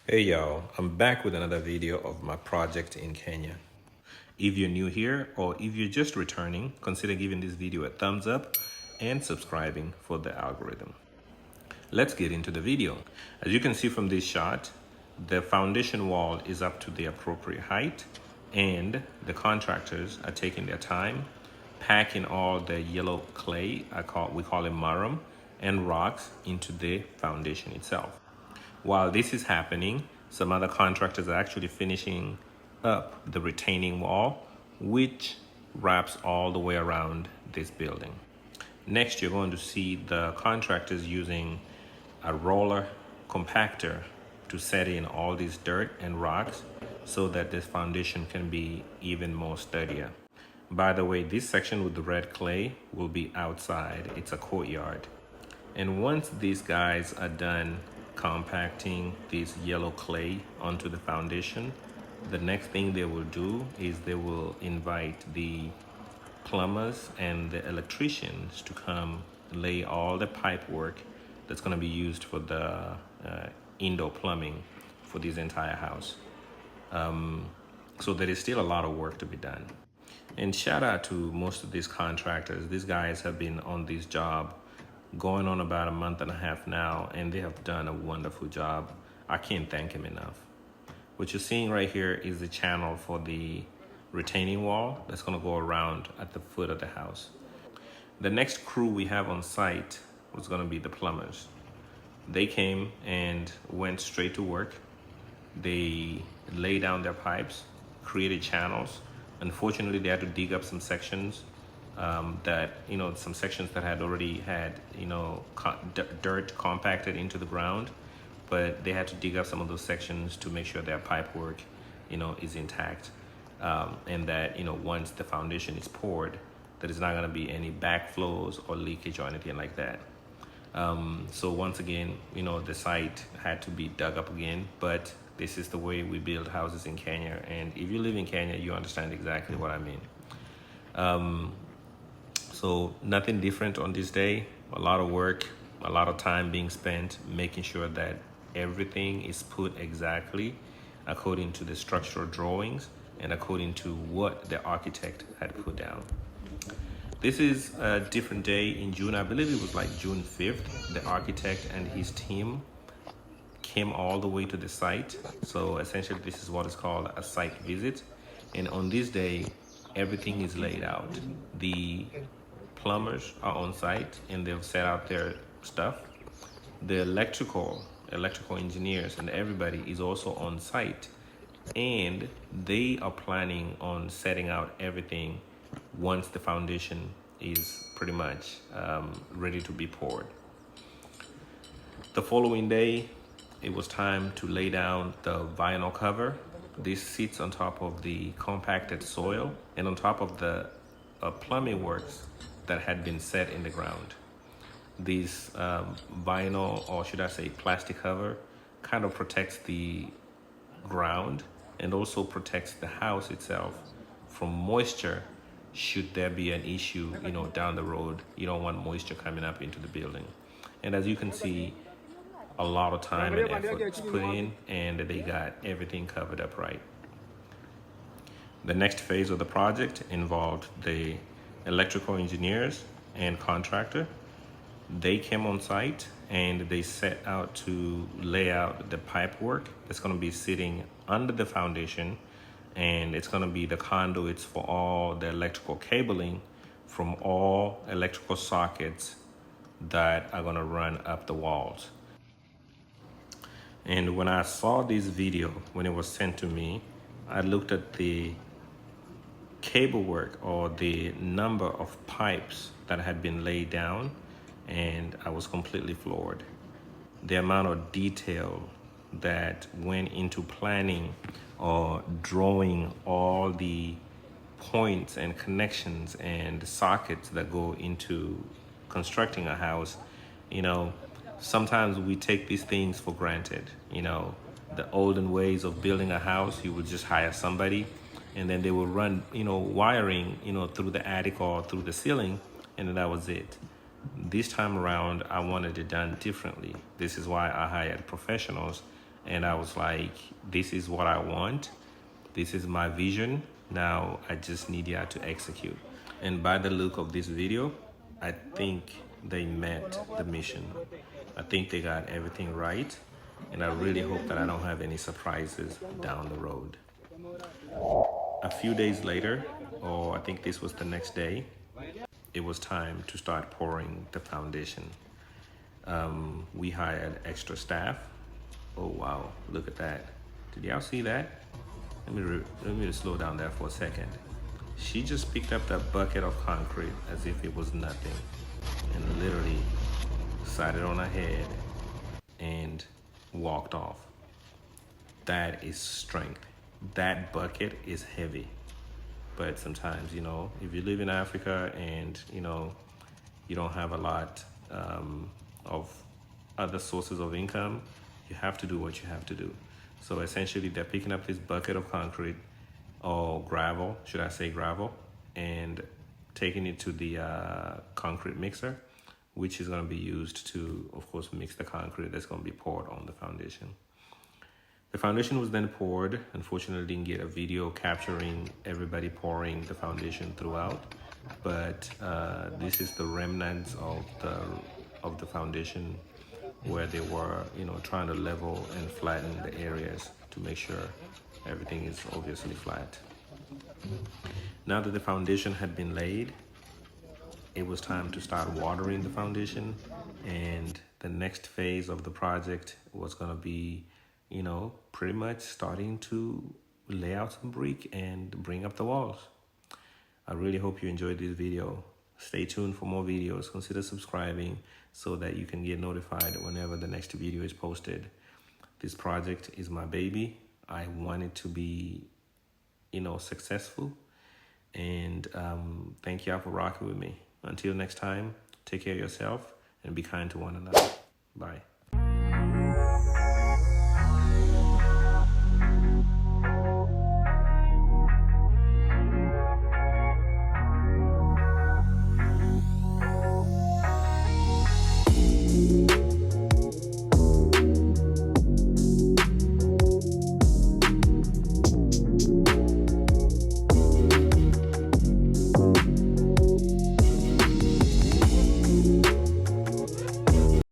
Hey y'all, I'm back with another video of my project in Kenya. If you're new here or if you're just returning, consider giving this video a thumbs up and subscribing for the algorithm. Let's get into the video. As you can see from this shot, the foundation wall is up to the appropriate height and the contractors are taking their time packing all the yellow clay, we call it marram, and rocks into the foundation itself. While this is happening, some other contractors are actually finishing up the retaining wall, which wraps all the way around this building. Next, you're going to see the contractors using a roller compactor to set in all these dirt and rocks so that this foundation can be even more sturdier. By the way, this section with the red clay will be outside. It's a courtyard. And once these guys are done compacting this yellow clay onto the foundation, the next thing they will do is they will invite the plumbers and the electricians to come lay all the pipe work that's going to be used for the indoor plumbing for this entire house. So there is still a lot of work to be done. And shout out to most of these contractors. These guys have been on this job going on about a month and a half now, and they have done a wonderful job. I can't thank them enough. What you're seeing right here is the channel for the retaining wall that's going to go around at the foot of the house. The next crew we have on site was going to be the plumbers. They came and went straight to work. They laid down their pipes, created channels. Unfortunately, they had to dig up some sections some sections that had already had, dirt compacted into the ground, but they had to dig up some of those sections to make sure their pipe work, is intact. And that, once the foundation is poured, that is not going to be any backflows or leakage or anything like that. So once again, the site had to be dug up again, but this is the way we build houses in Kenya. And if you live in Kenya, you understand exactly what I mean. So nothing different on this day. A lot of work, a lot of time being spent making sure that everything is put exactly according to the structural drawings and according to what the architect had put down. This is a different day in June. I believe it was like June 5th. The architect and his team came all the way to the site. So essentially this is what is called a site visit. And on this day, everything is laid out. The plumbers are on site and they've set out their stuff. The electrical engineers and everybody is also on site, and they are planning on setting out everything once the foundation is pretty much ready to be poured. The following day, it was time to lay down the vinyl cover. This sits on top of the compacted soil and on top of the plumbing works that had been set in the ground. This vinyl, or should I say plastic cover, kind of protects the ground and also protects the house itself from moisture should there be an issue, down the road. You don't want moisture coming up into the building. And as you can see, a lot of time and effort was put in, and they got everything covered up right. The next phase of the project involved the electrical engineers and contractor. They came on site and they set out to lay out the pipe work that's going to be sitting under the foundation, and it's going to be the conduits for all the electrical cabling from all electrical sockets that are going to run up the walls. And when I saw this video, when it was sent to me, I looked at the cable work or the number of pipes that had been laid down, and I was completely floored. The amount of detail that went into planning or drawing all the points and connections and sockets that go into constructing a house. Sometimes we take these things for granted. The olden ways of building a house, you would just hire somebody and then they will run, wiring, through the attic or through the ceiling, and then that was it. This time around, I wanted it done differently. This is why I hired professionals And I was like, this is what I want. This is my vision. Now I just need y'all to execute. And by the look of this video, I think they met the mission. I think they got everything right. And I really hope that I don't have any surprises down the road. A few days later, or I think this was the next day, it was time to start pouring the foundation. We hired extra staff. Oh wow, look at that. Did y'all see that? Let me just slow down there for a second. She just picked up that bucket of concrete as if it was nothing and literally sat it on her head and walked off. That is strength. That bucket is heavy. But sometimes, you know, if you live in Africa and, you know, you don't have a lot of other sources of income, you have to do what you have to do. So essentially, they're picking up this bucket of concrete or gravel, should I say gravel, and taking it to the concrete mixer, which is going to be used to, of course, mix the concrete that's going to be poured on the foundation. The foundation was then poured. Unfortunately, didn't get a video capturing everybody pouring the foundation throughout, but this is the remnants of the foundation where they were, you know, trying to level and flatten the areas to make sure everything is obviously flat. Now that the foundation had been laid, it was time to start watering the foundation, and the next phase of the project was going to be, you know, pretty much starting to lay out some brick and bring up the walls. I really hope you enjoyed this video. Stay tuned for more videos. Consider subscribing so that you can get notified whenever the next video is posted. This project is my baby. I want it to be, you know, successful. And thank y'all for rocking with me. Until next time, take care of yourself and be kind to one another. Bye.